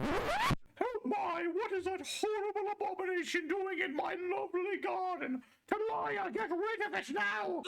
Oh my, what is that horrible abomination doing in my lovely garden? Tamaya, get rid of it now!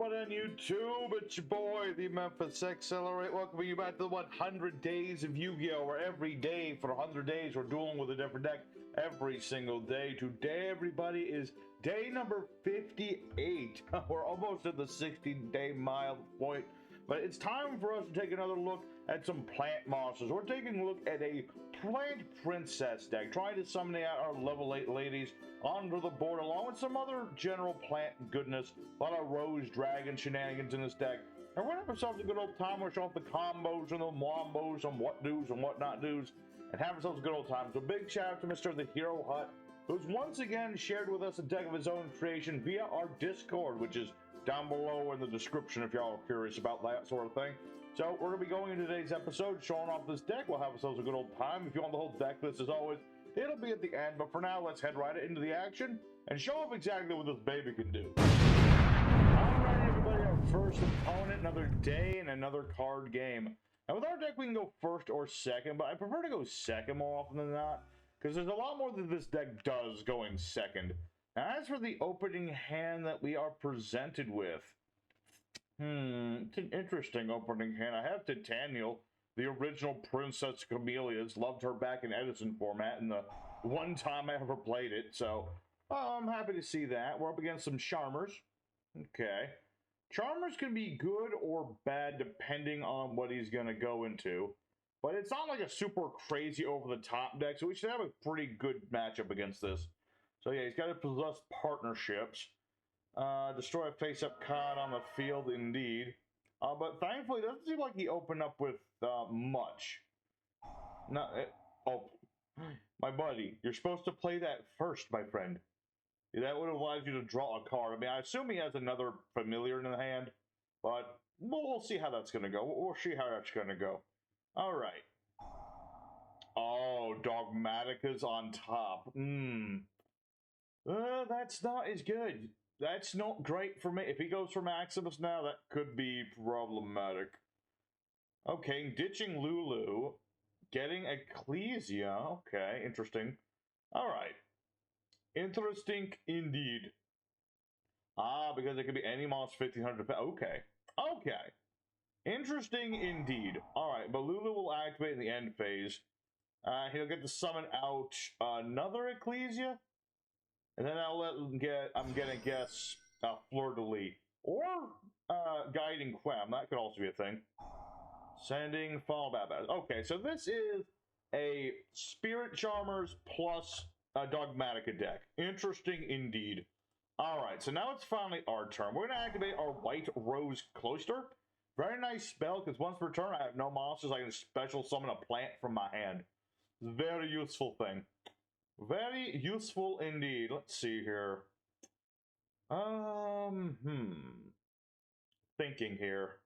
On YouTube, it's your boy, the Memphis Accelerate, welcoming you back to the 100 Days of Yu-Gi-Oh! Where every day for 100 days we're dueling with a different deck every single day. Today, everybody, is day number 58. We're almost at the 60-day mile point, but it's time for us to take another look at some plant monsters. We're taking a look at a plant princess deck, trying to summon out our level 8 ladies onto the board, along with some other general plant goodness. A lot of rose dragon shenanigans in this deck. And we're gonna have ourselves a good old time. We're showing off the combos and the wombos and what do's and what not do's, and have ourselves a good old time. So big shout out to Mr. The Hero Hut, who's once again shared with us a deck of his own creation via our Discord, which is down below in the description if y'all are curious about that sort of thing. So we're gonna be going into today's episode, showing off this deck. We'll have ourselves a good old time. If you want the whole deck list, as always, it'll be at the end, but for now, let's head right into the action and show off exactly what this baby can do. Alright, everybody, our first opponent, another day and another card game. Now, with our deck, we can go first or second, but I prefer to go second more often than not, because there's a lot more that this deck does going second. Now, as for the opening hand that we are presented with, it's an interesting opening hand. I have Titaniel, the original Princess Camellias. Loved her back in Edison format and the one time I ever played it, so I'm happy to see that. We're up against some Charmers. Okay. Charmers can be good or bad depending on what he's going to go into, but it's not like a super crazy over-the-top deck, so we should have a pretty good matchup against this. So yeah, he's got to possess partnerships. Destroy a face-up card on the field, indeed. But thankfully, it doesn't seem like he opened up with much. No, oh, my buddy, you're supposed to play that first, my friend. That would have allowed you to draw a card. I mean, I assume he has another familiar in the hand, but we'll see how that's going to go. We'll see how that's going to go. All right. Oh, Dogmatika's on top. That's not as good. That's not great for me. If he goes for Maximus now, that could be problematic. Okay, ditching Lulu. Getting Ecclesia. Okay, interesting. Alright. Interesting indeed. Ah, because it could be any monster 1500. Okay. Okay. Interesting indeed. Alright, but Lulu will activate in the end phase. He'll get to summon out another Ecclesia. And then I'll let him get, I'm gonna guess, Fleur-de-Lis. Or, Guiding Quem, that could also be a thing. Sending Fall Babas. Okay, so this is a Spirit Charmers plus a Dogmatika deck. Interesting indeed. Alright, so now it's finally our turn. We're gonna activate our White Rose Cloister. Very nice spell, because once per turn I have no monsters, I can special summon a plant from my hand. Very useful thing. Very useful indeed. Let's see here. Thinking here.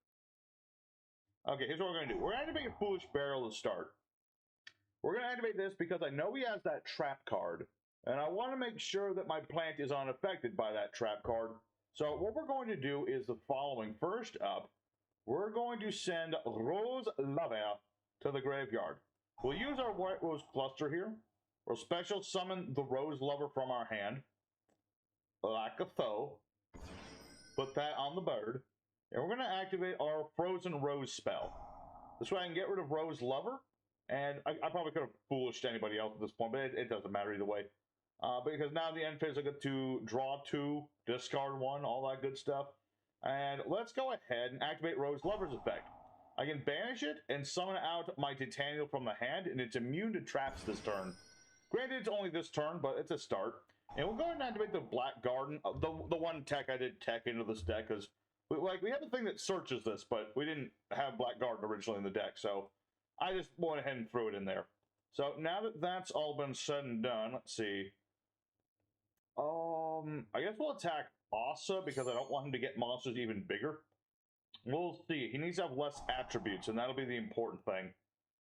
Okay, here's what we're gonna do. We're gonna activate a Foolish Barrel to start. We're gonna activate this because I know he has that trap card, and I want to make sure that my plant is unaffected by that trap card. So what we're going to do is the following. First up, we're going to send Rose Lover to the graveyard. We'll use our White Rose Cluster here. We'll special summon the Rose Lover from our hand, like a foe. Put that on the bird. And we're going to activate our Frozen Rose spell. This way I can get rid of Rose Lover. And I probably could have foolished anybody else at this point, but it doesn't matter either way. Because now the end phase I get to draw 2, discard 1, all that good stuff. And let's go ahead and activate Rose Lover's effect. I can banish it and summon out my Titaniel from the hand, and it's immune to traps this turn. Granted, it's only this turn, but it's a start. And we'll go ahead and activate the Black Garden, the one tech I did tech into this deck, because we have a thing that searches this, but we didn't have Black Garden originally in the deck, so I just went ahead and threw it in there. So now that that's all been said and done, let's see. I guess we'll attack Asa because I don't want him to get monsters even bigger. We'll see. He needs to have less attributes, and that'll be the important thing.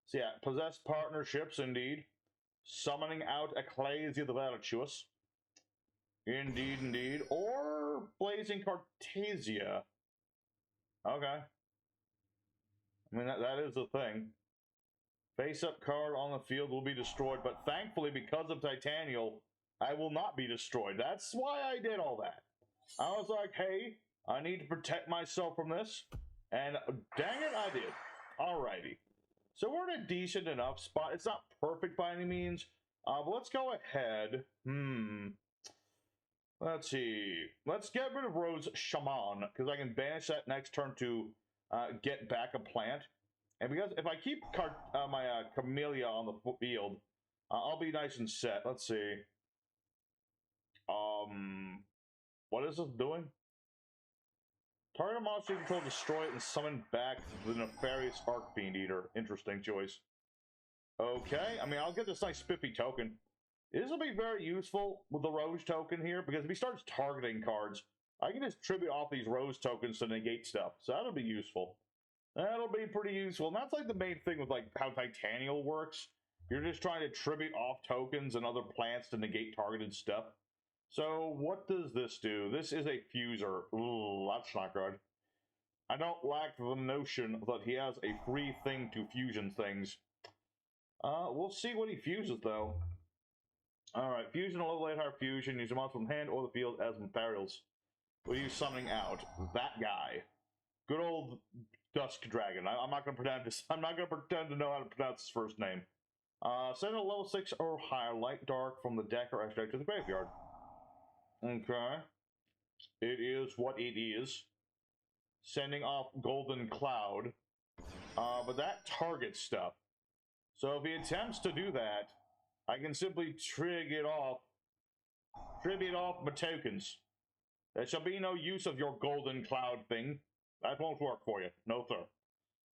So yeah, possess partnerships, indeed. Summoning out Ecclesia the Virtuous. Indeed, indeed. Or Blazing Cartesia. Okay. I mean, that is the thing. Face-up card on the field will be destroyed, but thankfully, because of Titanial, I will not be destroyed. That's why I did all that. I was like, hey, I need to protect myself from this. And dang it, I did. Alrighty. So we're in a decent enough spot. It's not perfect by any means. But let's go ahead. Let's see. Let's get rid of Rose Shaman, because I can banish that next turn to get back a plant. And because if I keep my Camellia on the field, I'll be nice and set. Let's see. What is this doing? Target monster you control, destroy it, and summon back the Nefarious Archfiend Eater. Interesting choice. Okay, I mean, I'll get this nice spiffy token. This will be very useful with the Rose token here, because if he starts targeting cards, I can just tribute off these Rose tokens to negate stuff. So that'll be useful. That'll be pretty useful. And that's like the main thing with like how Titanial works. You're just trying to tribute off tokens and other plants to negate targeted stuff. So what does this do? This is a fuser. Ooh, that's not good. I don't like the notion that he has a free thing to fusion things. We'll see what he fuses though. Alright, fusion or level 8 higher fusion. Use a monster from hand or the field as materials. What are you summoning out? That guy. Good old Dusk Dragon. I'm not gonna pretend to know how to pronounce his first name. Send a level 6 or higher light dark from the deck or extract to the graveyard. Okay. It is what it is. Sending off Golden Cloud. But that targets stuff. So if he attempts to do that, I can simply tribute off my tokens. There shall be no use of your Golden Cloud thing. That won't work for you. No, sir.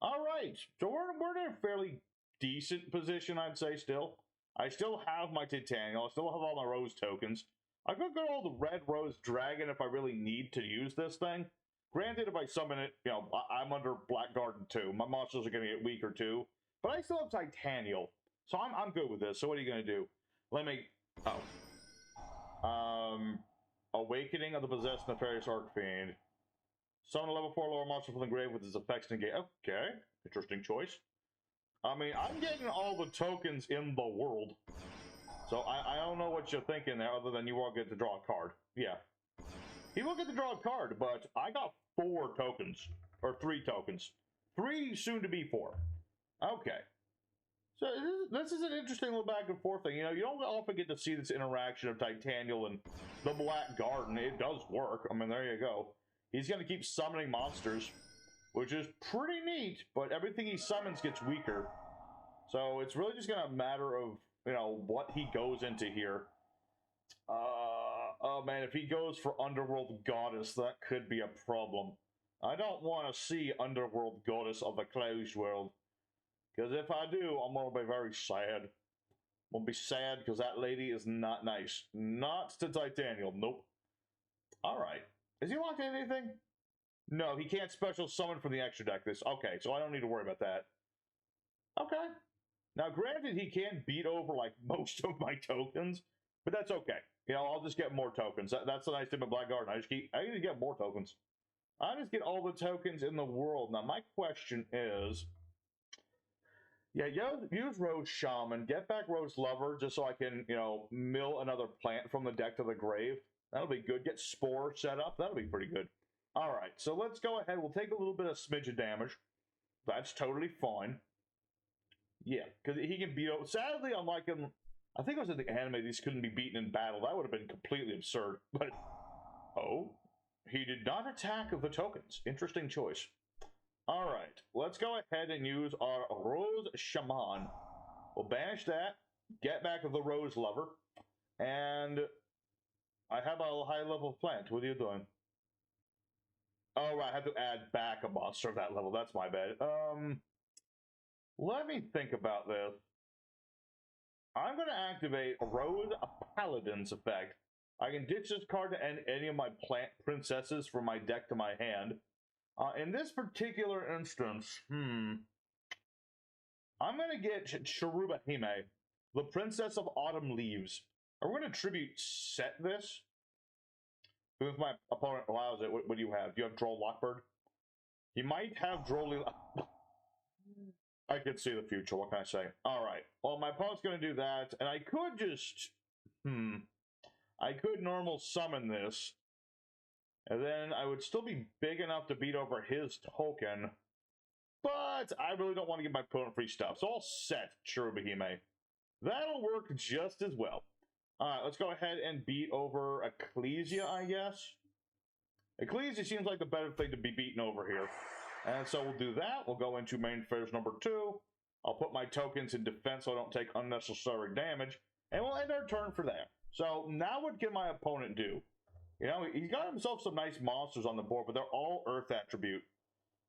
Alright, so we're in a fairly decent position, I'd say, still. I still have my Titanial. I still have all my Rose tokens. I could go all the Red Rose Dragon if I really need to use this thing. Granted, if I summon it, you know, I'm under Black Garden too. My monsters are going to get weaker too. But I still have Titanial. So I'm good with this. So what are you going to do? Let me... Awakening of the Possessed Nefarious Archfiend. Summon a level 4 lower monster from the grave with his effects negate. Okay. Interesting choice. I mean, I'm getting all the tokens in the world. So I don't know what you're thinking there, other than you won't get to draw a card. Yeah. He will get to draw a card, but I got 4 tokens. Or 3 tokens. 3, soon to be 4. Okay. So this is an interesting little back and forth thing. You know, you don't often get to see this interaction of Titanial and the Black Garden. It does work. I mean, there you go. He's going to keep summoning monsters, which is pretty neat, but everything he summons gets weaker. So it's really just going to matter of, you know, what he goes into here. Oh man, if he goes for Underworld Goddess, that could be a problem. I don't want to see Underworld Goddess of the Closed World. Because if I do, I'm going to be very sad. I'm going to be sad because that lady is not nice. Not to Titanial, nope. Alright. Is he locked in anything? No, he can't special summon from the extra deck this. Okay, so I don't need to worry about that. Okay. Now, granted, he can beat over, like, most of my tokens, but that's okay. You know, I'll just get more tokens. That's the nice thing about Black Garden. I just get more tokens. I just get all the tokens in the world. Now, my question is... Yeah, use Rose Shaman, get back Rose Lover, just so I can, you know, mill another plant from the deck to the grave. That'll be good. Get Spore set up. That'll be pretty good. Alright, so let's go ahead. We'll take a little bit of smidge of damage. That's totally fine. Yeah, because he can beat over... Sadly, unlike him... I think it was in the anime, these couldn't be beaten in battle. That would have been completely absurd. But... Oh. He did not attack the tokens. Interesting choice. Alright, let's go ahead and use our Rose Shaman. We'll banish that, get back the Rose Lover, and I have a high level plant. What are you doing? Oh, right, I have to add back a monster of that level. That's my bad. Let me think about this. I'm going to activate Rose Paladin's effect. I can ditch this card to end any of my plant princesses from my deck to my hand. In this particular instance, I'm going to get Cheruba Hime, the Princess of Autumn Leaves. Are we going to tribute set this? If my opponent allows it, what do you have? Do you have Droll Lockbird? He might have Drolly. I can see the future. What can I say? All right. Well, my opponent's going to do that, and I could just. I could normal summon this, and then I would still be big enough to beat over his token, but I really don't want to give my opponent free stuff, so I'll set Cherubahime. That'll work just as well. All right, let's go ahead and beat over Ecclesia, I guess. Ecclesia seems like the better thing to be beaten over here. And so we'll do that. We'll go into main phase number 2. I'll put my tokens in defense so I don't take unnecessary damage. And we'll end our turn for that. So now what can my opponent do? You know, he's got himself some nice monsters on the board, but they're all Earth attribute.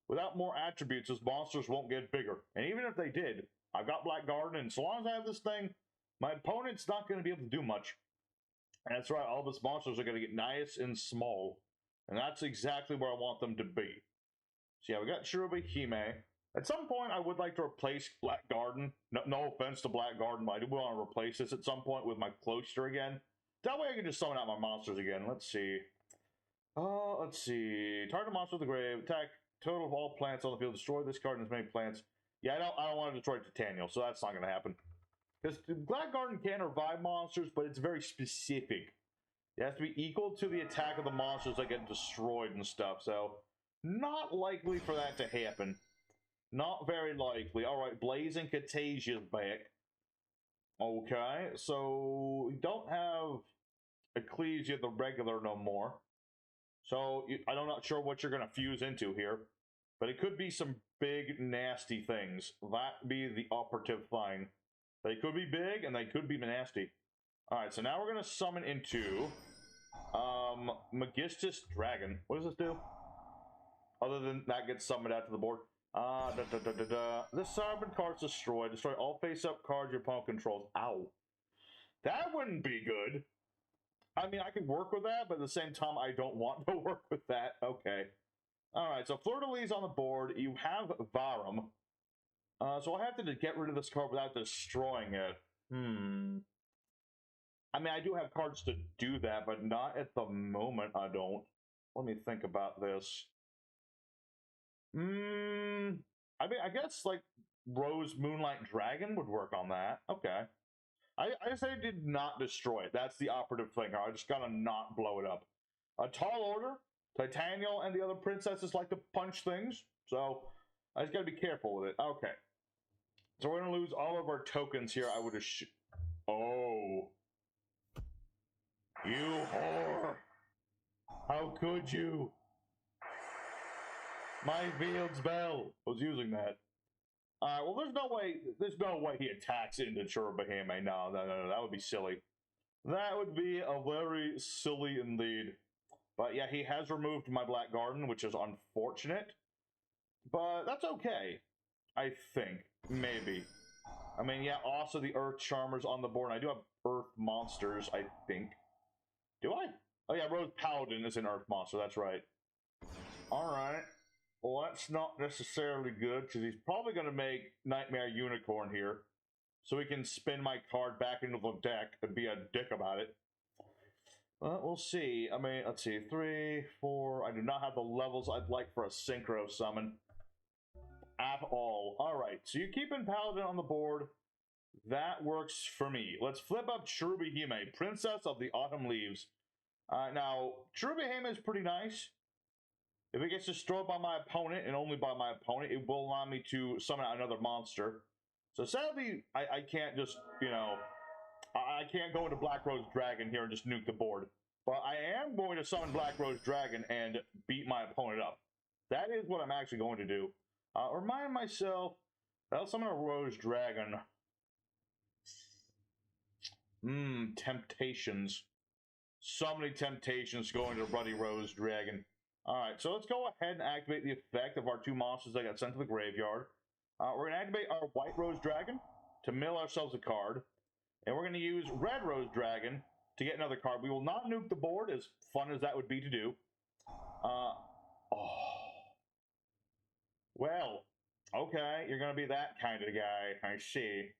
Without more attributes, his monsters won't get bigger. And even if they did, I've got Black Garden, and so long as I have this thing, my opponent's not going to be able to do much. And that's right, all of his monsters are going to get nice and small. And that's exactly where I want them to be. So yeah, we got Cherubahime. At some point, I would like to replace Black Garden. No offense to Black Garden, but I do want to replace this at some point with my Cloister again. That way I can just summon out my monsters again. Let's see. Let's see. Target monster with the grave. Attack. Total of all plants on the field. Destroy this card and as many plants. Yeah, I don't want to destroy Titaniel, so that's not going to happen. Because Black Garden can revive monsters, but it's very specific. It has to be equal to the attack of the monsters that get destroyed and stuff, so not likely for that to happen. Not very likely. Alright, Blazing Catasia's back. Okay, so we don't have Ecclesia the regular no more. So I'm not sure what you're going to fuse into here. But it could be some big, nasty things. That be the operative thing. They could be big, and they could be nasty. Alright, so now we're going to summon into Magistus Dragon. What does this do? Other than that gets summoned out to the board. This summon card's destroyed. Destroy all face-up cards your opponent controls. Ow. That wouldn't be good. I mean, I could work with that, but at the same time, I don't want to work with that. Okay. Alright, so Fleur-de-Lis on the board. You have Varum. So I have to get rid of this card without destroying it. I mean, I do have cards to do that, but not at the moment, I don't. Let me think about this. I mean, I guess, like, Rose Moonlight Dragon would work on that. Okay. I say I did not destroy it. That's the operative thing. I just gotta not blow it up. A Tall Order, Titaniel, and the other princesses like to punch things, so I just gotta be careful with it. Okay. So we're gonna lose all of our tokens here. I would have Oh. You whore! How could you? My Field's Bell was using that. Well, there's no way he attacks into Cherubahime. No, that would be silly. That would be a very silly indeed. But yeah, he has removed my Black Garden, which is unfortunate. But that's okay, I think. Maybe. I mean, yeah, also the Earth Charmers on the board. I do have Earth Monsters, I think. Do I? Oh yeah, Rose Paladin is an Earth Monster, that's right. Alright. Well, that's not necessarily good, because he's probably going to make Nightmare Unicorn here. So he can spin my card back into the deck and be a dick about it. Well, we'll see. I mean, let's see. 3, 4. I do not have the levels I'd like for a Synchro Summon. At all. Alright, so you're keeping Paladin on the board. That works for me. Let's flip up Cherubahime, Princess of the Autumn Leaves. Now, Cherubahime is pretty nice. If it gets destroyed by my opponent, and only by my opponent, it will allow me to summon out another monster. So sadly, I can't just, you know, I can't go into Black Rose Dragon here and just nuke the board. But I am going to summon Black Rose Dragon and beat my opponent up. That is what I'm actually going to do. Remind myself, I'll summon a Rose Dragon. Temptations. So many temptations going to Ruddy Rose Dragon. Alright, so let's go ahead and activate the effect of our two monsters that got sent to the graveyard. We're going to activate our White Rose Dragon to mill ourselves a card. And we're going to use Red Rose Dragon to get another card. We will not nuke the board, as fun as that would be to do. Oh. Well, okay, you're going to be that kind of guy. I see.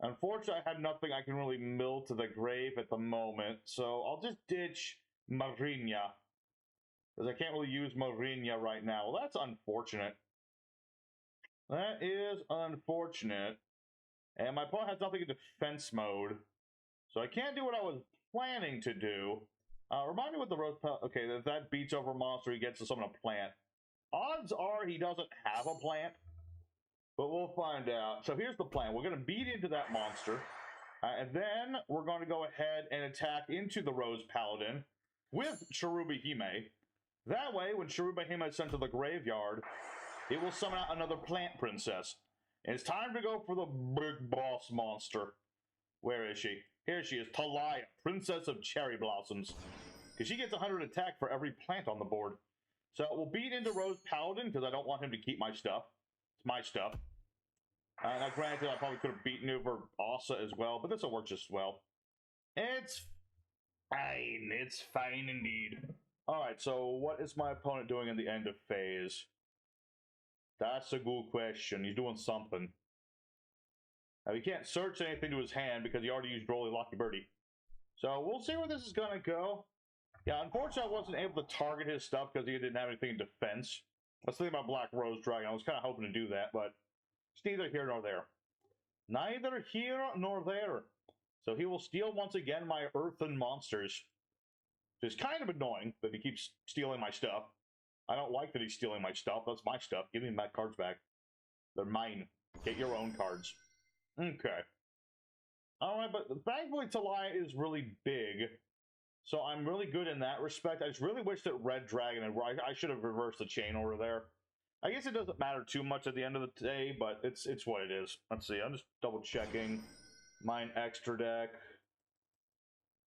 Unfortunately, I have nothing I can really mill to the grave at the moment, so I'll just ditch Marinia. Because I can't really use Marinia right now. Well, that's unfortunate. That is unfortunate. And my opponent has nothing in defense mode. So I can't do what I was planning to do. Remind me what the Rose Pal... Okay, if that beats over a monster, he gets to summon a plant. Odds are he doesn't have a plant. But we'll find out. So here's the plan. We're going to beat into that monster. And then we're going to go ahead and attack into the Rose Paladin with Cheruba Hime. That way, when Cheruba Hime is sent to the graveyard, it will summon out another plant princess. And it's time to go for the big boss monster. Where is she? Here she is, Talia, Princess of Cherry Blossoms. Because she gets 100 attack for every plant on the board. So we'll beat into Rose Paladin, because I don't want him to keep my stuff. It's my stuff. Now, granted, I probably could have beaten over Asa as well, but this will work just well. It's fine. It's fine indeed. Alright, so what is my opponent doing in the end of phase? That's a good question. He's doing something. Now, he can't search anything to his hand because he already used Rolly Lucky Birdie. So we'll see where this is going to go. Yeah, unfortunately, I wasn't able to target his stuff because he didn't have anything in defense. Let's think about Black Rose Dragon. I was kind of hoping to do that, but it's neither here nor there. Neither here nor there. So he will steal once again my earthen monsters. It's kind of annoying that he keeps stealing my stuff. I don't like that he's stealing my stuff. That's my stuff. Give me my cards back. They're mine. Get your own cards. Okay. Alright, but thankfully Talia is really big. So I'm really good in that respect. I just really wish that Red Dragon, I should have reversed the chain order there. I guess it doesn't matter too much at the end of the day, but it's what it is. Let's see, I'm just double checking. Mine extra deck.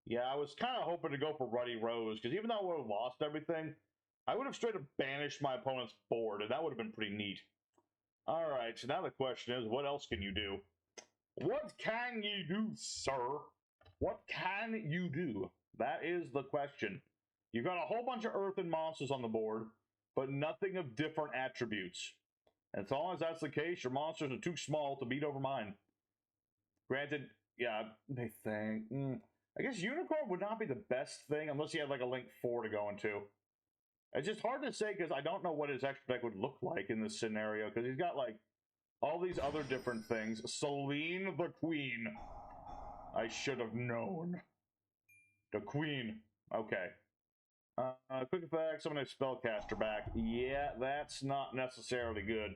Yeah, I was kind of hoping to go for Ruddy Rose, because even though I would have lost everything, I would have straight up banished my opponent's board, and that would have been pretty neat. Alright, so now the question is, what else can you do? What can you do, sir? What can you do? That is the question. You've got a whole bunch of earthen monsters on the board, but nothing of different attributes. And as long as that's the case, your monsters are too small to beat over mine. Granted, yeah, they think... I guess Unicorn would not be the best thing unless he had like a Link 4 to go into. It's just hard to say because I don't know what his extra deck would look like in this scenario, because he's got like all these other different things. Celine the Queen. I should have known. The Queen. Okay. Quick effect, summon a spellcaster back. Yeah, that's not necessarily good.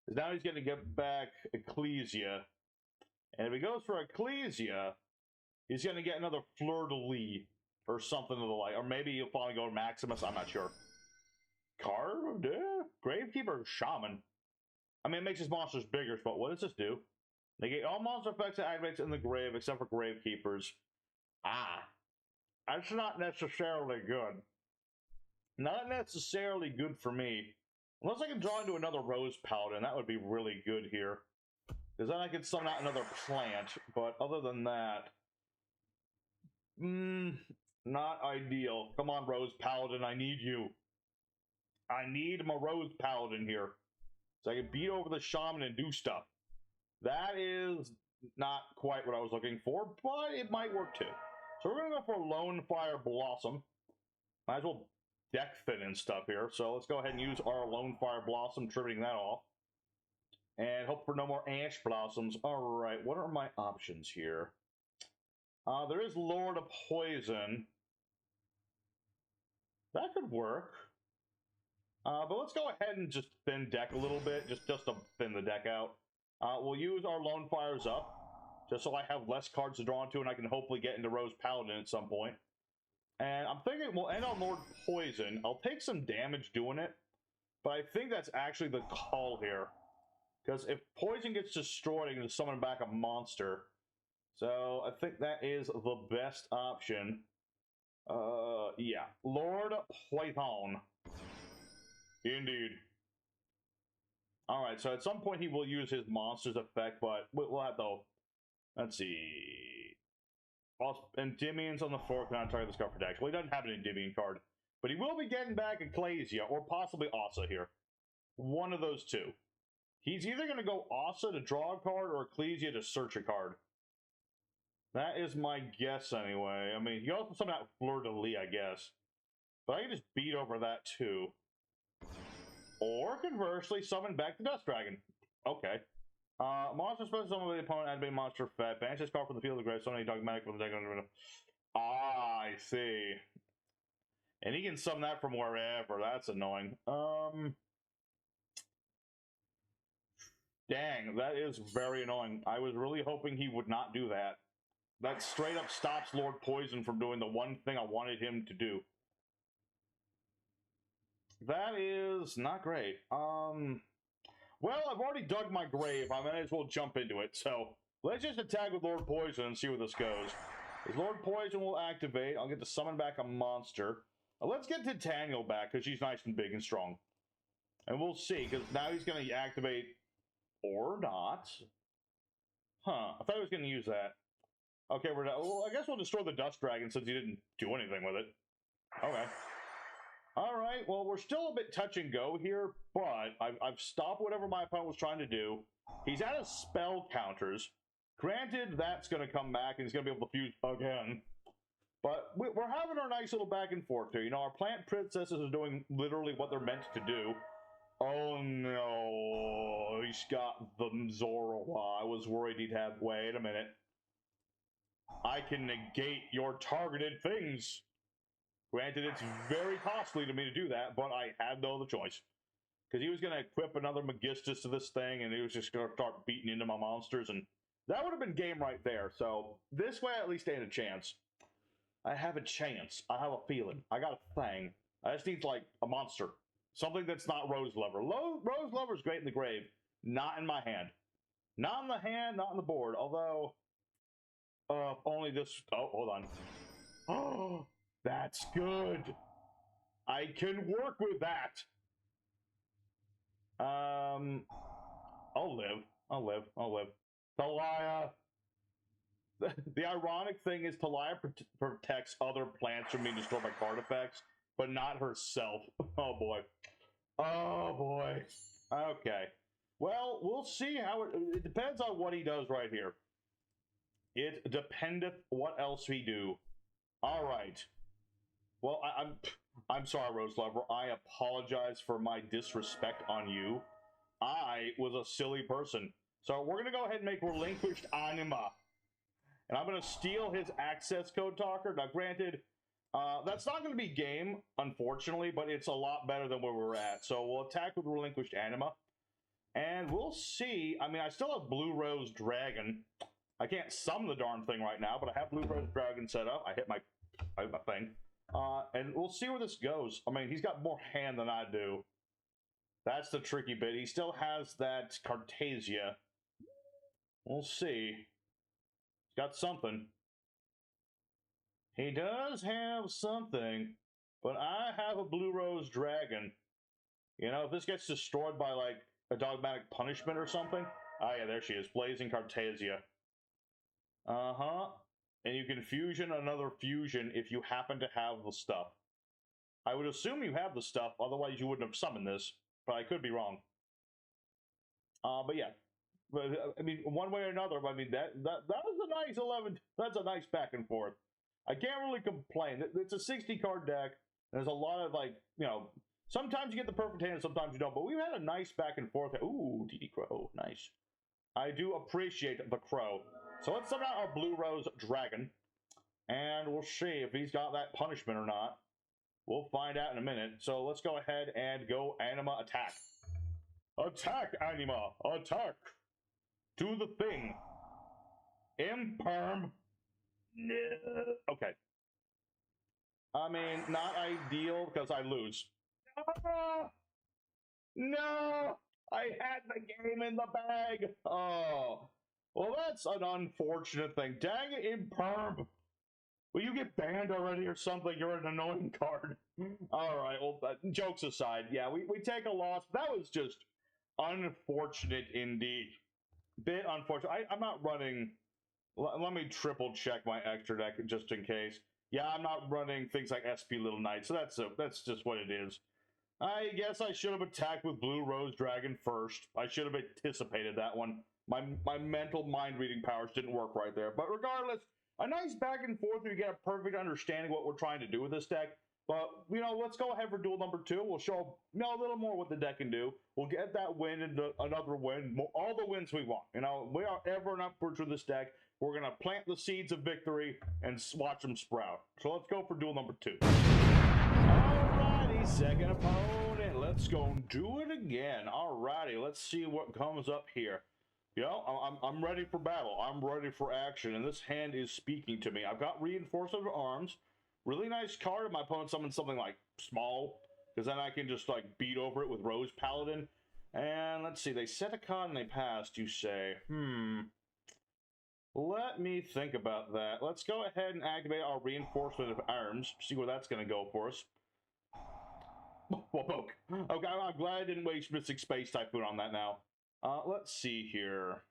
Because now he's going to get back Ecclesia. And if he goes for Ecclesia, he's going to get another Fleur-de-Lis or something of the like. Or maybe he'll finally go to Maximus. I'm not sure. Carved? Gravekeeper Shaman. I mean, it makes his monsters bigger, but what does this do? Negate all monster effects that activates in the grave except for Gravekeepers. Ah. That's not necessarily good. Not necessarily good for me. Unless I can draw into another Rose Paladin, that would be really good here. Because then I could summon out another plant, but other than that... not ideal. Come on, Rose Paladin, I need you. I need my Rose Paladin here. So I can beat over the Shaman and do stuff. That is not quite what I was looking for, but it might work too. So we're going to go for Lone Fire Blossom. Might as well deck fit and stuff here. So let's go ahead and use our Lone Fire Blossom, trimming that off. And hope for no more Ash Blossoms. Alright, what are my options here? There is Lord of Poison. That could work. But let's go ahead and just thin deck a little bit, just to thin the deck out. We'll use our Lone Fires up, just so I have less cards to draw into and I can hopefully get into Rose Paladin at some point. And I'm thinking we'll end on Lord Poison. I'll take some damage doing it, but I think that's actually the call here. Because if Poison gets destroyed, I can just summon back a monster. So I think that is the best option. Yeah. Lord Python. Indeed. Alright, so at some point he will use his monster's effect, but we'll have to... Let's see... Endymions on the floor cannot target this card for deck. Well, he doesn't have an Endymion card. But he will be getting back Ecclesia, or possibly Asa here. One of those two. He's either going to go Asa to draw a card, or Ecclesia to search a card. That is my guess, anyway. I mean, you also summon out Fleur de Lis, I guess. But I can just beat over that, too. Or, conversely, summon back the Dust Dragon. Okay. Monster special summon the opponent, activate monster effect. Banish this card from the field of grave, summon a Dogmatika from the deck. Ah, I see. And he can summon that from wherever. That's annoying. Dang, that is very annoying. I was really hoping he would not do that. That straight up stops Lord Poison from doing the one thing I wanted him to do. That is not great. Well, I've already dug my grave. I might as well jump into it. So let's just attack with Lord Poison and see where this goes. As Lord Poison will activate, I'll get to summon back a monster. Let's get Titaniel back, because she's nice and big and strong. And we'll see, because now he's going to activate... Or not. Huh, I thought he was going to use that. Okay, we're done. Well, I guess we'll destroy the Dust Dragon since he didn't do anything with it. Okay. Alright, well, we're still a bit touch and go here, but I've stopped whatever my opponent was trying to do. He's out of spell counters. Granted, that's going to come back and he's going to be able to fuse again. But we're having our nice little back and forth here. You know, our plant princesses are doing literally what they're meant to do. Oh no, he's got the Zoroa. I was worried he'd have... Wait a minute. I can negate your targeted things. Granted, it's very costly to me to do that, but I had no other choice. Because he was going to equip another Magistus to this thing, and he was just going to start beating into my monsters, and that would have been game right there. So this way I at least stand a chance. I have a chance. I have a feeling. I got a thing. I just need, like, a monster. Something that's not Rose Lover. Rose Lover is great in the grave. Not in my hand. Not in the hand, not on the board. Although, only this... Oh, hold on. Oh, that's good. I can work with that. I'll live. I'll live. I'll live. Talia. The ironic thing is Talia protects other plants from being destroyed by card effects, but not herself. Oh, boy. Oh, boy. Okay. Well, we'll see how it depends on what he does right here. It dependeth what else he do. All right. Well, I'm sorry, Rose Lover. I apologize for my disrespect on you. I was a silly person. So we're going to go ahead and make Relinquished Anima. And I'm going to steal his access code talker. Now, granted, that's not going to be game, unfortunately, but it's a lot better than where we're at. So we'll attack with Relinquished Anima. And we'll see. I mean, I still have Blue Rose Dragon. I can't summon the darn thing right now, but I have Blue Rose Dragon set up. I hit my thing. And we'll see where this goes. I mean, he's got more hand than I do. That's the tricky bit. He still has that Cartasia. We'll see. He's got something. He does have something, but I have a Blue Rose Dragon. You know, if this gets destroyed by, like, a dogmatic punishment or something. Oh, yeah, there she is. Blazing Cartasia. Uh-huh. And you can fusion another fusion if you happen to have the stuff. I would assume you have the stuff, otherwise you wouldn't have summoned this. But I could be wrong. But yeah. But, I mean, one way or another, I mean, that was a nice 11. That's a nice back and forth. I can't really complain. It's a 60-card deck. There's a lot of, like, you know, sometimes you get the perfect hand, sometimes you don't. But we've had a nice back and forth. Ooh, DD Crow. Nice. I do appreciate the Crow. So let's summon out our Blue Rose Dragon. And we'll see if he's got that punishment or not. We'll find out in a minute. So let's go ahead and go Anima attack. Attack, Anima! Attack! Do the thing. Imperm. Okay. I mean, not ideal because I lose. No! I had the game in the bag! Oh. Well, that's an unfortunate thing. Dang it, Imperm! Will you get banned already or something? You're an annoying card. All right, well, jokes aside, yeah, we take a loss. That was just unfortunate indeed. Bit unfortunate. I'm not running... Let me triple check my extra deck just in case. Yeah, I'm not running things like SP Little Knight, so that's just what it is. I guess I should have attacked with Blue Rose Dragon first. I should have anticipated that one. My mental mind reading powers didn't work right there. But regardless, a nice back and forth where you get a perfect understanding what we're trying to do with this deck. But, you know, let's go ahead for duel number 2. We'll show a little more what the deck can do. We'll get that win into another win. All the wins we want. You know, we are ever and upwards with this deck. We're going to plant the seeds of victory and watch them sprout. So let's go for duel number 2. Alrighty, second opponent. Let's go and do it again. Alrighty, let's see what comes up here. You know, I'm ready for battle. I'm ready for action, and this hand is speaking to me. I've got Reinforcement of Arms. Really nice card if my opponent summons something like small, because then I can just like beat over it with Rose Paladin. And let's see, they set a card and they passed, you say. Let me think about that. Let's go ahead and activate our Reinforcement of Arms. See where that's going to go for us. Okay, I'm glad I didn't waste Mystic Space Typhoon on that now. Let's see here.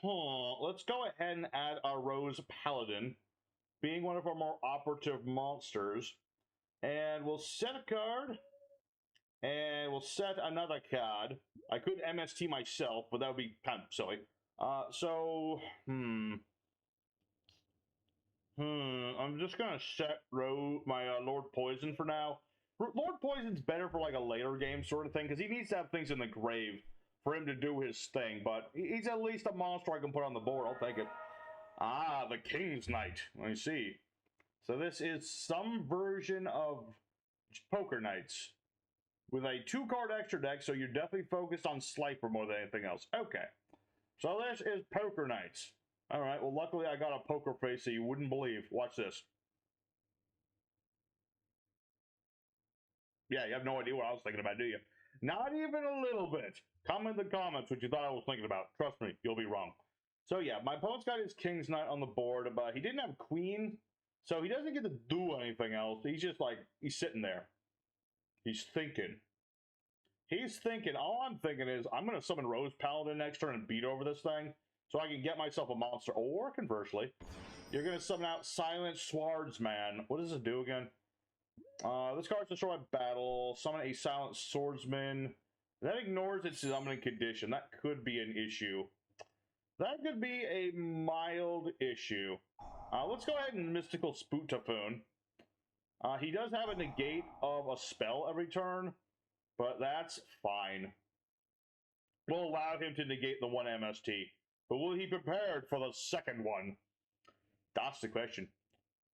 Let's go ahead and add our Rose Paladin, being one of our more operative monsters. And we'll set a card. And we'll set another card. I could MST myself, but that would be kind of silly. I'm just gonna set my Lord Poison for now. Lord Poison's better for like a later game sort of thing, because he needs to have things in the grave for him to do his thing, but he's at least a monster I can put on the board. I'll take it. Ah, the King's Knight. Let me see. So this is some version of Poker Knights with a 2-card extra deck, so you're definitely focused on Slifer more than anything else. Okay. So this is Poker Knights. All right, well, luckily I got a poker face so you wouldn't believe. Watch this. Yeah, you have no idea what I was thinking about, do you? Not even a little bit. Comment in the comments what you thought I was thinking about. Trust me, you'll be wrong. So yeah, my opponent's got his King's Knight on the board, but he didn't have Queen, so he doesn't get to do anything else. He's just like, he's sitting there. He's thinking. He's thinking, all I'm thinking is, I'm going to summon Rose Paladin next turn and beat over this thing, so I can get myself a monster. Or, conversely, you're going to summon out Silent Swordsman. What does it do again? This card's destroy battle, summon a Silent Swordsman. That ignores its summoning condition. That could be an issue. That could be a mild issue. Let's go ahead and Mystical Spoot Typhoon. He does have a negate of a spell every turn, but that's fine. We'll allow him to negate the one MST. But will he be prepared for the second one? That's the question.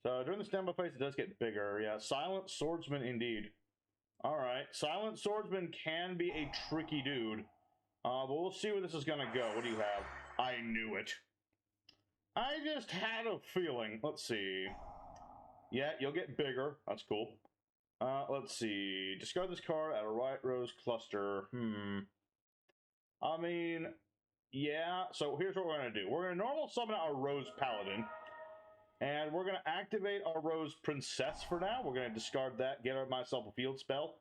So during the standby phase, it does get bigger. Yeah, Silent Swordsman indeed. Alright, Silent Swordsman can be a tricky dude. But we'll see where this is going to go. What do you have? I knew it. I just had a feeling. Let's see. Yeah, you'll get bigger. That's cool. Let's see. Discard this card at a White Rose Cluster. I mean, yeah. So here's what we're going to do. We're going to normal summon our Rose Paladin. And we're going to activate our Rose Princess for now. We're going to discard that, get myself a field spell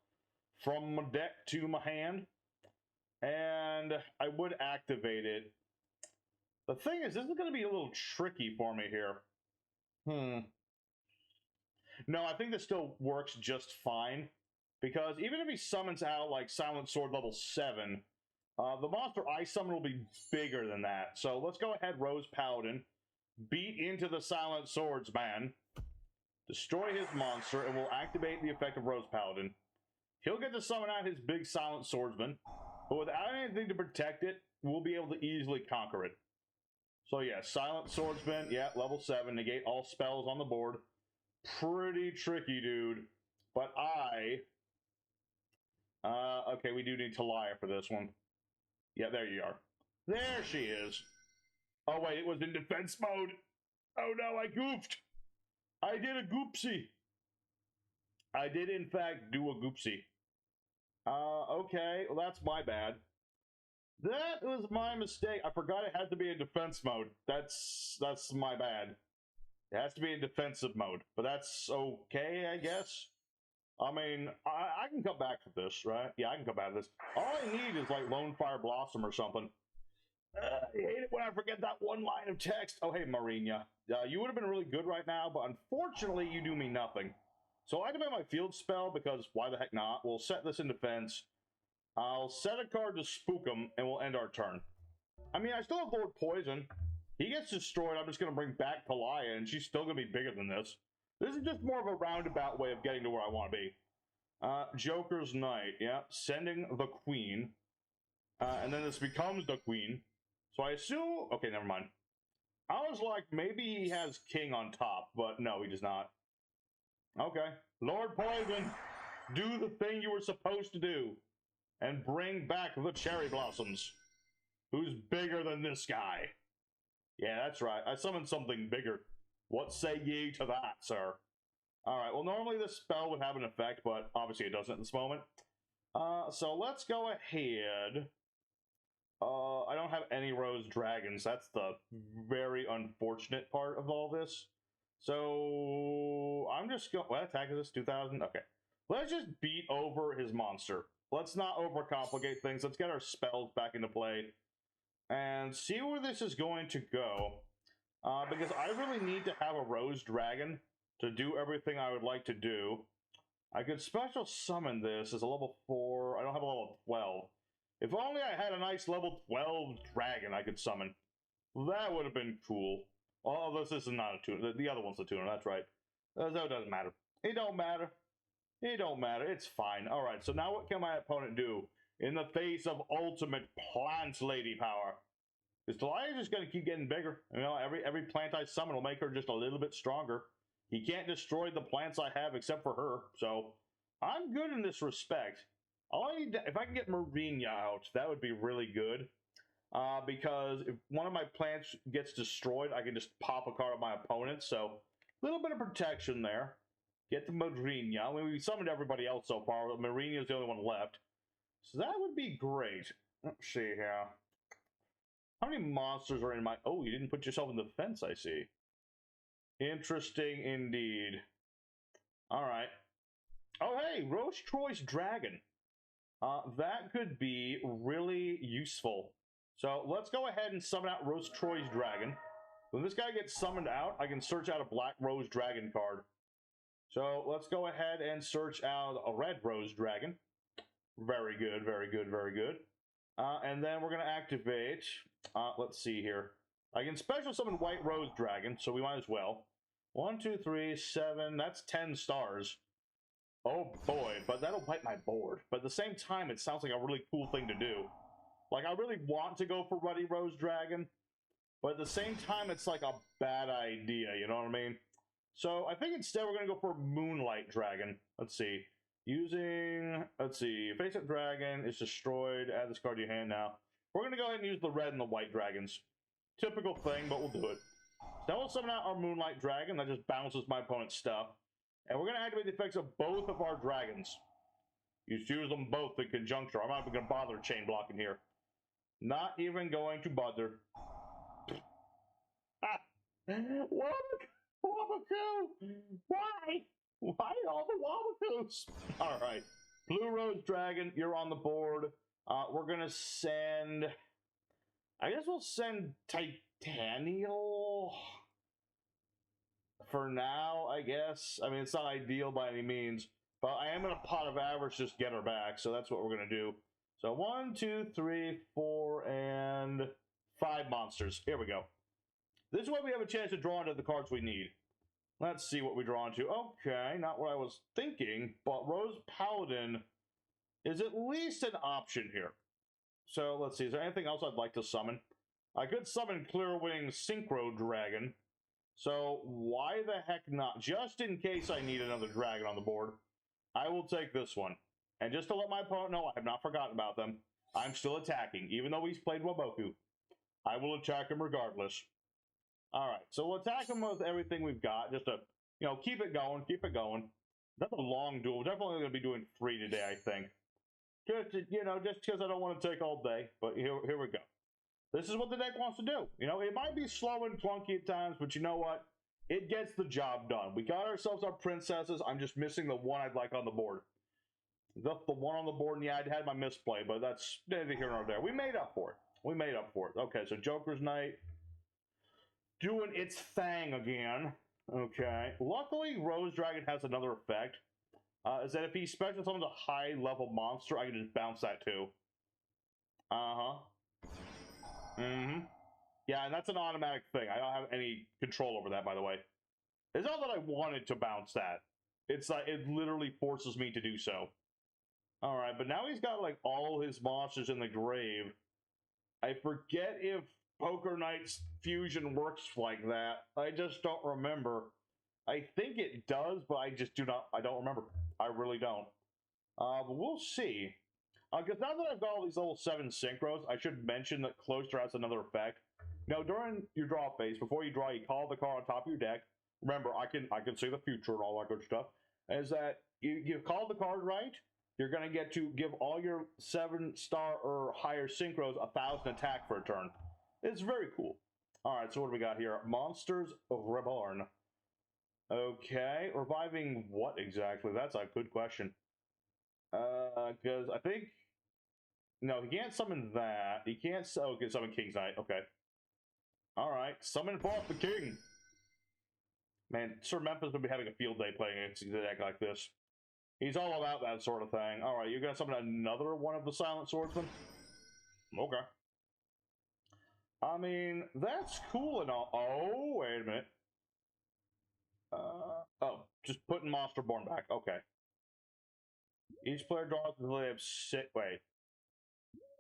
from my deck to my hand. And I would activate it. The thing is, this is going to be a little tricky for me here. No, I think this still works just fine. Because even if he summons out like Silent Sword level 7, the monster I summon will be bigger than that. So let's go ahead, Rose Paladin. Beat into the Silent Swordsman, destroy his monster, and we'll activate the effect of Rose Paladin. He'll get to summon out his big Silent Swordsman, but without anything to protect it, we'll be able to easily conquer it. So yeah, Silent Swordsman, yeah, level 7, negate all spells on the board. Pretty tricky, dude. But okay, we do need Talia for this one. Yeah, there you are. There she is. Oh, wait, it was in defense mode. Oh, no, I goofed. I did a goopsie. I did, in fact, do a goopsie. Okay, well, that's my bad. That was my mistake. I forgot it had to be in defense mode. That's my bad. It has to be in defensive mode, but that's okay, I guess. I mean, I can come back to this, right? Yeah, I can come back to this. All I need is like Lone Fire Blossom or something. I hate it when I forget that one line of text. Oh, hey, Marina. You would have been really good right now, but unfortunately, you do me nothing. So I activate my field spell because why the heck not? We'll set this in defense. I'll set a card to spook him, and we'll end our turn. I mean, I still have Lord Poison. He gets destroyed. I'm just going to bring back Talaya, and she's still going to be bigger than this. This is just more of a roundabout way of getting to where I want to be. Joker's Knight, yeah, sending the Queen. And then this becomes the Queen. So I assume... Okay, never mind. I was like, maybe he has King on top, but no, he does not. Okay. Lord Poison, do the thing you were supposed to do. And bring back the Cherry Blossoms. Who's bigger than this guy? Yeah, that's right. I summoned something bigger. What say ye to that, sir? Alright, well, normally this spell would have an effect, but obviously it doesn't at this moment. So let's go ahead. I don't have any Rose Dragons. That's the very unfortunate part of all this. So I'm just going... What attack is this? 2000? Okay. Let's just beat over his monster. Let's not overcomplicate things. Let's get our spells back into play and see where this is going to go. Because I really need to have a Rose Dragon to do everything I would like to do. I could special summon this as a level 4. I don't have a level 12. If only I had a nice level 12 dragon I could summon. That would have been cool. Although this is not a tuner. The other one's a tuner, that's right. So it doesn't matter. It don't matter. It don't matter. It's fine. Alright, so now what can my opponent do in the face of ultimate plant lady power? Because Talia's just going to keep getting bigger. You know, every plant I summon will make her just a little bit stronger. He can't destroy the plants I have except for her. So I'm good in this respect. All I need to, if I can get Marina out, that would be really good. Because if one of my plants gets destroyed, I can just pop a card on my opponent. So a little bit of protection there. Get the Marina. I mean, we summoned everybody else so far. Marina is the only one left. So that would be great. Let's see here. How many monsters are in my... Oh, you didn't put yourself in defense, I see. Interesting indeed. Alright. Oh, hey, Rose Troy's Dragon. That could be really useful. So let's go ahead and summon out Rose Troy's Dragon. When this guy gets summoned out, I can search out a Black Rose Dragon card. So let's go ahead and search out a Red Rose Dragon. Very good, very good, very good. And then we're going to activate... let's see here. I can special summon White Rose Dragon, so we might as well. 1, 2, 3, 7. That's 10 stars. Oh boy, but that'll wipe my board. But at the same time, it sounds like a really cool thing to do. Like, I really want to go for Ruddy Rose Dragon, but at the same time, it's like a bad idea, you know what I mean? So I think instead we're going to go for Moonlight Dragon. Let's see. Let's see, face-up dragon is destroyed. Add this card to your hand now. We're going to go ahead and use the red and the white dragons. Typical thing, but we'll do it. So now we'll summon out our Moonlight Dragon. That just bounces my opponent's stuff. And we're going to activate the effects of both of our dragons. You use them both in conjunction. I'm not even going to bother chain blocking here. Not even going to bother. Wabakoo! Why? Why all the Wabakoos? Alright. Blue Rose Dragon, you're on the board. We're going to send... I guess we'll send Titanial for now, I guess. I mean, it's not ideal by any means, but I am in a pot of average just get her back, so that's what we're going to do. So 1, 2, 3, 4, and 5 monsters. Here we go. This way we have a chance to draw into the cards we need. Let's see what we draw into. Okay, not what I was thinking, but Rose Paladin is at least an option here. So let's see, is there anything else I'd like to summon? I could summon Clearwing Synchro Dragon. So why the heck not? Just in case I need another dragon on the board, I will take this one. And just to let my opponent know I have not forgotten about them, I'm still attacking, even though he's played Waboku. I will attack him regardless. Alright, so we'll attack him with everything we've got, just to, you know, keep it going, keep it going. That's a long duel. We're definitely going to be doing 3 today, I think. Just, you know, just because I don't want to take all day, but here we go. This is what the deck wants to do. You know, it might be slow and clunky at times, but you know what? it gets the job done. We got ourselves our princesses. I'm just missing the one I'd like on the board. The one on the board, and yeah, I'd had my misplay, but that's neither here nor there. We made up for it. We made up for it. Okay, so Joker's Knight doing its thing again. Okay. Luckily, Rose Dragon has another effect. Is that if he special summons a high-level monster, I can just bounce that too. Uh-huh. Mm-hmm. Yeah, and that's an automatic thing. I don't have any control over that, by the way. It's not that I wanted to bounce that. It's like, it literally forces me to do so. Alright, but now he's got, like, all his monsters in the grave. I forget if Poker Knight's fusion works like that. I just don't remember. I think it does, but I don't remember. I really don't. But we'll see. Because now that I've got all these level 7 synchros, I should mention that Cloister has another effect. Now, during your draw phase, before you draw, you call the card on top of your deck. Remember, I can see the future and all that good stuff. Is that you call the card right, you're going to get to give all your 7-star or higher synchros 1,000 attack for a turn. It's very cool. Alright, so what do we got here? Monsters Reborn. Okay, reviving what exactly? That's a good question. Because I think... No, he can't summon that. He can't... Oh, he can summon King's Knight. Okay. Alright, summon forth the king! Man, Sir Memphis would be having a field day playing against a deck like this. He's all about that sort of thing. Alright, you're gonna summon another one of the Silent Swordsmen? Okay. I mean, that's cool and all. Oh, wait a minute. Oh, just putting Monster Born back. Okay. Each player draws until they have 6. Wait.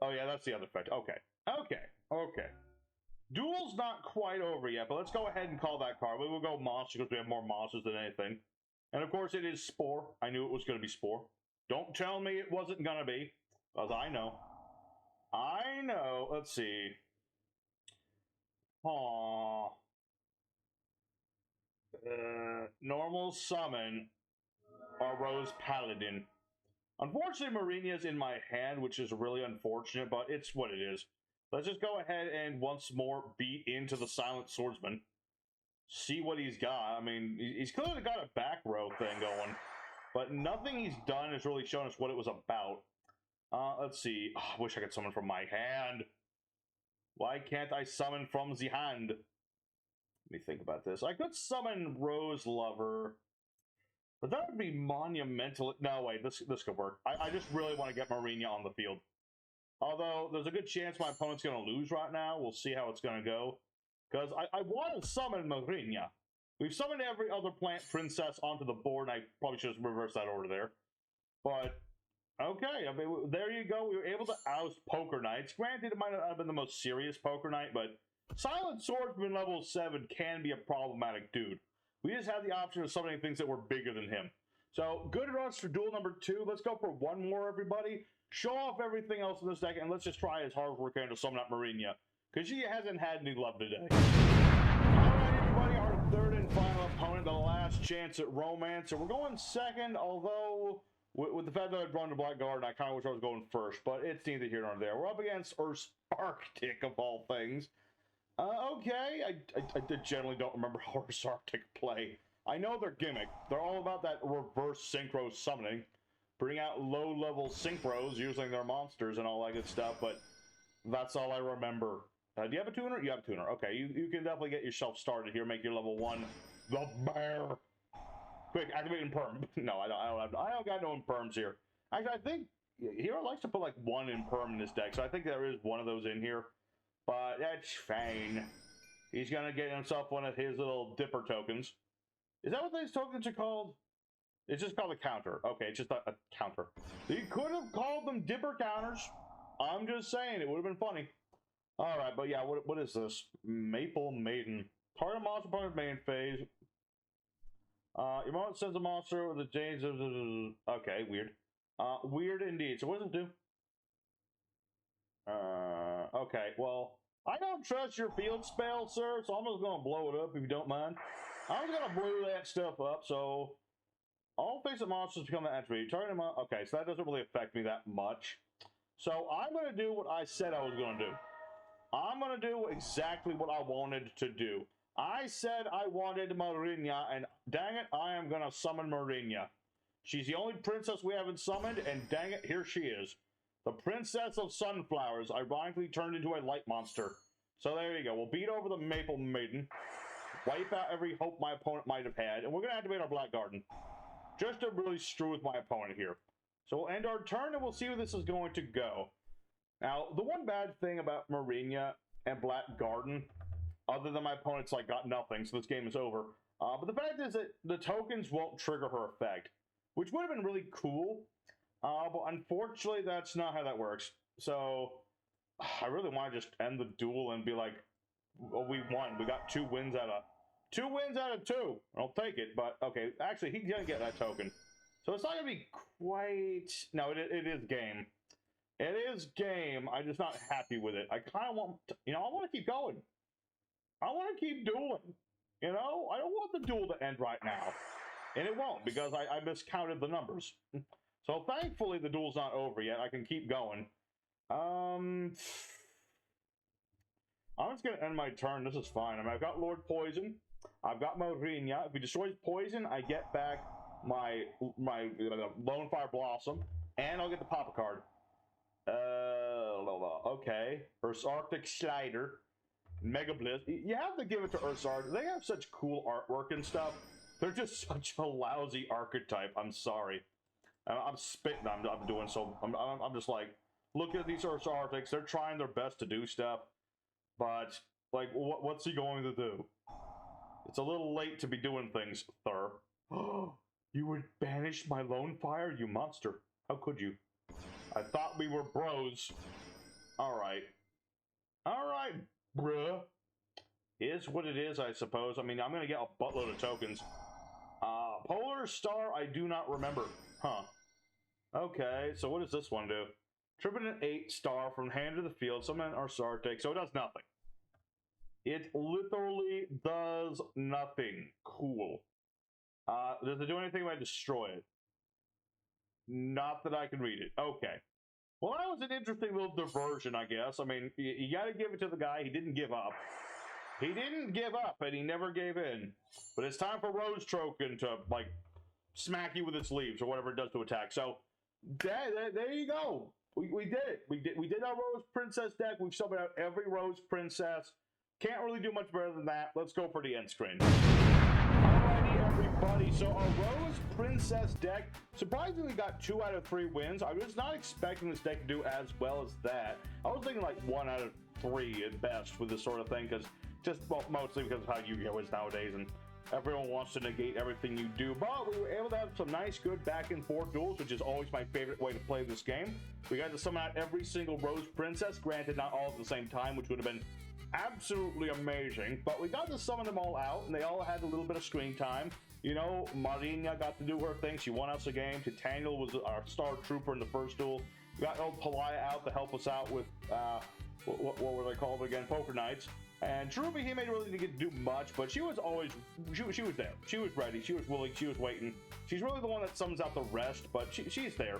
Oh, yeah, that's the other effect. Okay. Okay. Duel's not quite over yet, but let's go ahead and call that card. We will go Monster because we have more monsters than anything. And of course, it is Spore. I knew it was going to be Spore. Don't tell me it wasn't going to be, because I know. I know. Let's see. Aww. Normal summon or Rose Paladin. Unfortunately, Marinia's in my hand, which is really unfortunate, but it's what it is. Let's just go ahead and once more beat into the Silent Swordsman. See what he's got. I mean, he's clearly got a back row thing going, but nothing he's done has really shown us what it was about. Let's see. Oh, I wish I could summon from my hand. Why can't I summon from the hand? Let me think about this. I could summon Rose Lover, but that would be monumental. No, wait, this could work. I just really want to get Marinia on the field. Although, there's a good chance my opponent's going to lose right now. We'll see how it's going to go. Because I want to summon Marinia. We've summoned every other plant princess onto the board, and I probably should have reversed that order there. But, okay, I mean, there you go. We were able to oust Poker Knights. Granted, it might not have been the most serious Poker Knight, but Silent Swordsman level 7 can be a problematic dude. We just had the option of summoning things that were bigger than him. So, good runs for duel number 2. Let's go for one more, everybody. Show off everything else in this deck, and let's just try as hard as we can to summon up Marinia. Because she hasn't had any love today. Alright, everybody, our third and final opponent, the last chance at romance. And we're going second, although, with the fact that I've drawn the Black Garden, I kind of wish I was going first. But it's neither here nor there. We're up against Usarctic, of all things. Okay, I generally don't remember how Usarctic play. I know their gimmick. They're all about that reverse synchro summoning. Bring out low-level synchros using their monsters and all that good stuff, but that's all I remember. Do you have a tuner? You have a tuner. Okay, you can definitely get yourself started here. Make your level 1. The bear. Quick, activate Imperm. No, I don't got no Imperms here. Actually, I think Hero likes to put like 1 Imperm in this deck, so I think there is one of those in here. But that's fine. He's gonna get himself one of his little dipper tokens. Is that what these tokens are called? It's just called a counter. Okay, it's just a counter. You could have called them dipper counters. I'm just saying, it would have been funny. Alright, but yeah, what is this? Maple Maiden. Target monster part of main phase. Your opponent sends a monster with a James. Okay, weird. Weird indeed. So what does it do? Okay, well, I don't trust your field spell, sir, so I'm just gonna blow it up if you don't mind. I'm just gonna blow that stuff up, so all face-up monsters become an attribute. Target okay, so that doesn't really affect me that much. So I'm gonna do what I said I was gonna do. I'm gonna do exactly what I wanted to do. I said I wanted Marinia, and dang it, I am gonna summon Marinia. She's the only princess we haven't summoned, and dang it, here she is. The Princess of Sunflowers, ironically turned into a light monster. So there you go. We'll beat over the Maple Maiden, wipe out every hope my opponent might have had, and we're gonna activate our Black Garden. Just to really screw with my opponent here. So we'll end our turn, and we'll see where this is going to go. Now, the one bad thing about Marinia and Black Garden, other than my opponent's like got nothing, so this game is over. But the fact is that the tokens won't trigger her effect, which would have been really cool. But unfortunately, that's not how that works. So I really want to just end the duel and be like, well, we won. We got 2 wins out of 2. I'll take it. But okay, actually, he's gonna get that token. So it's not gonna be quite. No, it is game. It is game. I'm just not happy with it. I kind of want to, I want to keep going. I want to keep dueling. I don't want the duel to end right now. And it won't, because I miscounted the numbers. So thankfully the duel's not over yet. I can keep going. I'm just going to end my turn. This is fine. I mean, I've got Lord Poison. I've got Marinia. If he destroys Poison, I get back my Lone Fire Blossom. And I'll get the Papa card. Okay. Usarctic Slider. Mega Bliss. You have to give it to Usarctic. They have such cool artwork and stuff. They're just such a lousy archetype. I'm sorry. I'm spitting. I'm doing so. I'm just like, look at these Usarctics. They're trying their best to do stuff. But, like, what's he going to do? It's a little late to be doing things, sir. You would banish my Lone Fire, you monster. How could you? I thought we were bros. Alright. Alright, bruh. Is what it is, I suppose. I mean, I'm going to get a buttload of tokens. Polar Star, I do not remember. Huh. Okay, so what does this one do? Tribute an 8-star from hand to the field, summon Usarctic, so it does nothing. It literally does nothing. Cool. Does it do anything if I destroy it? Not that I can read it. Okay. Well, that was an interesting little diversion, I guess. I mean, you got to give it to the guy. He didn't give up. He didn't give up, and he never gave in. But it's time for Rose Troken to, like, smack you with its leaves or whatever it does to attack. So, there you go. We did it. We did our Rose Princess deck. We've summoned out every Rose Princess. Can't really do much better than that. Let's go for the end screen. Alrighty, everybody. So our Rose Princess deck surprisingly got 2 out of 3 wins. I was not expecting this deck to do as well as that. I was thinking like 1 out of 3 at best with this sort of thing, because mostly because of how Yu-Gi-Oh is nowadays, and everyone wants to negate everything you do. But we were able to have some nice, good back and forth duels, which is always my favorite way to play this game. We got to summon out every single Rose Princess, granted not all at the same time, which would have been absolutely amazing, but we got to summon them all out, and they all had a little bit of screen time. Marinia got to do her thing. She won us a game. Titaniel was our star trooper in the first duel. We got old Palaya out to help us out with, what were they called again? Poker Nights. And Cherubi, he really didn't get to do much, but she was always, she was there. She was ready. She was willing. She was waiting. She's really the one that summons out the rest, but she's there.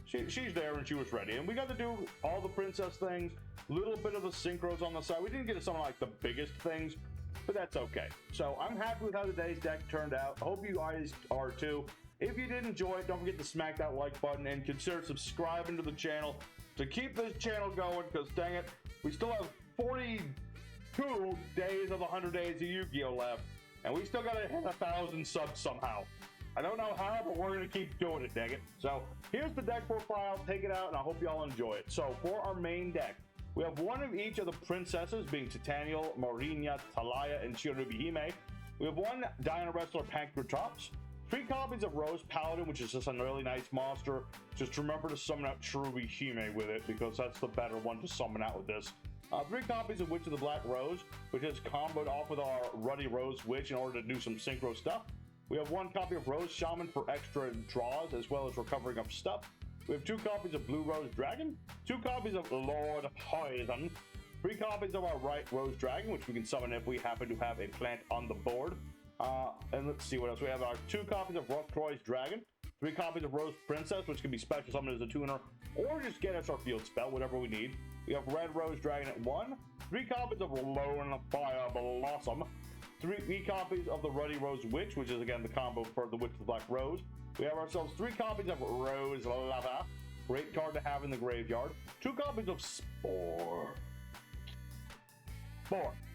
She's there, and she was ready. And we got to do all the princess things, little bit of the synchros on the side. We didn't get to summon like the biggest things, but that's okay. So I'm happy with how today's deck turned out. I hope you guys are too. If you did enjoy it, don't forget to smack that like button and consider subscribing to the channel to keep this channel going, because dang it, we still have 42 days of the 100 days of Yu-Gi-Oh left, and we still gotta hit 1,000 subs somehow. I don't know how, but we're going to keep doing it, dang it. So here's the deck profile. Take it out, and I hope you all enjoy it. So for our main deck, we have one of each of the princesses, being Titaniel, Marinia, Talaya, and Cherubihime. We have one Diana Wrestler Pancratops, 3 copies of Rose Paladin, which is just a really nice monster. Just remember to summon out Cherubihime with it, because that's the better one to summon out with this. 3 copies of Witch of the Black Rose, which is comboed off with our Ruddy Rose Witch in order to do some synchro stuff. We have 1 copy of Rose Shaman for extra draws, as well as recovering up stuff. We have 2 copies of Blue Rose Dragon, 2 copies of Lord Poison, 3 copies of our Right Rose Dragon, which we can summon if we happen to have a plant on the board. And let's see what else. We have our 2 copies of Rough Troy's Dragon, 3 copies of Rose Princess, which can be special summoned as a tuner, or just get us our field spell, whatever we need. We have Red Rose Dragon at 1, 3 copies of Lone Fire Blossom, 3 copies of the Ruddy Rose Witch, which is again the combo for the Witch with the Black Rose. We have ourselves 3 copies of Rose Lava, great card to have in the graveyard. 2 copies of Spore.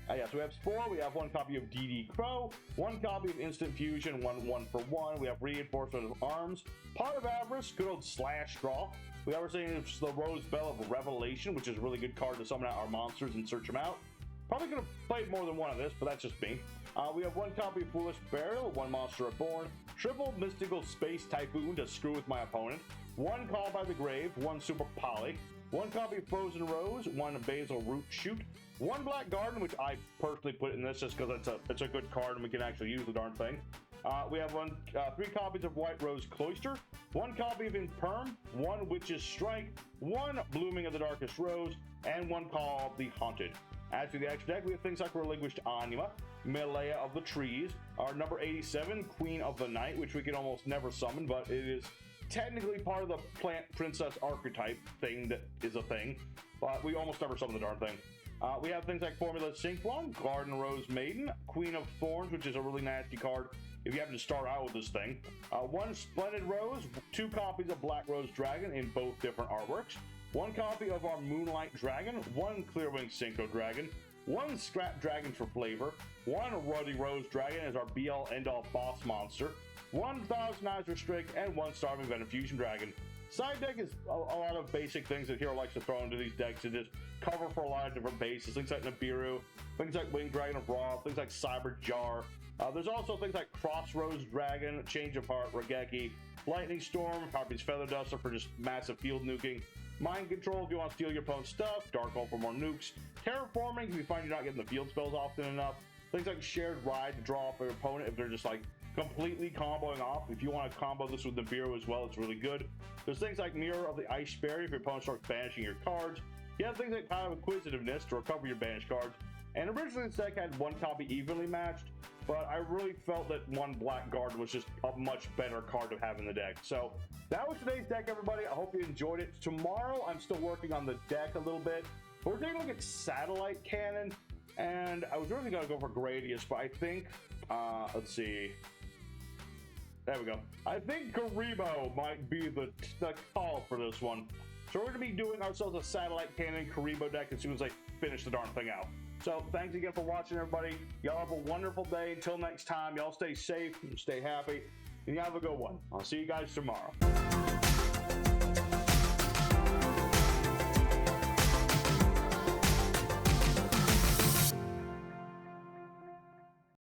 Yes, we have Spore, we have 1 copy of DD Crow, 1 copy of Instant Fusion, 1/1. We have Reinforcement of Arms, Pot of Avarice, good old Slash Draw. We are saying the Rose Bell of Revelation, which is a really good card to summon out our monsters and search them out. Probably could have played more than one of this, but that's just me. We have 1 copy of Foolish Burial, 1 Monster Reborn, Triple Mystical Space Typhoon to screw with my opponent, 1 Call by the Grave, 1 Super Poly, 1 copy of Frozen Rose, 1 Basil Root Shoot, 1 Black Garden, which I personally put in this just because it's a good card and we can actually use the darn thing. We have 3 copies of White Rose Cloister, 1 copy of Imperm, 1 Witch's Strike, 1 Blooming of the Darkest Rose, and 1 Call of the Haunted. As for the extra deck, we have things like Relinquished Anima, Malaya of the Trees, our number 87, Queen of the Night, which we can almost never summon, but it is technically part of the Plant Princess archetype thing that is a thing, but we almost never summon the darn thing. We have things like Formula Synchron, Garden Rose Maiden, Queen of Thorns, which is a really nasty card if you happen to start out with this thing. 1 Splendid Rose, 2 copies of Black Rose Dragon in both different artworks, 1 copy of our Moonlight Dragon, 1 Clearwing Synchro Dragon, 1 Scrap Dragon for flavor, 1 Ruddy Rose Dragon as our BL End-All boss monster, 1 Thousand Strike, and 1 Starving Venom Dragon. Side deck is a lot of basic things that Hero likes to throw into these decks to just cover for a lot of different bases. Things like Nibiru, things like Winged Dragon of Ra, things like Cyber Jar. There's also things like Crossroads Dragon, Change of Heart, Regeki, Lightning Storm, Harpy's Feather Duster for just massive field nuking, Mind Control if you want to steal your opponent's stuff, Dark Hole for more nukes, Terraforming if you find you're not getting the field spells often enough, things like Shared Ride to draw off your opponent if they're just like completely comboing off. If you want to combo this with Nibiru as well, it's really good. There's things like Mirror of the Ice Fairy if your opponent starts banishing your cards. You have things like Power of Inquisitiveness to recover your banished cards. And originally this deck had 1 copy evenly matched, but I really felt that 1 Black Guard was just a much better card to have in the deck. So that was today's deck, everybody. I hope you enjoyed it. Tomorrow I'm still working on the deck a little bit, but we're taking a look at Satellite Cannon, and I was really going to go for Gradius, but I think, let's see. There we go. I think Karibo might be the call for this one. So we're going to be doing ourselves a Satellite Cannon Karibo deck as soon as I finish the darn thing out. So thanks again for watching, everybody. Y'all have a wonderful day. Until next time, y'all stay safe, stay happy, and you have a good one. I'll see you guys tomorrow.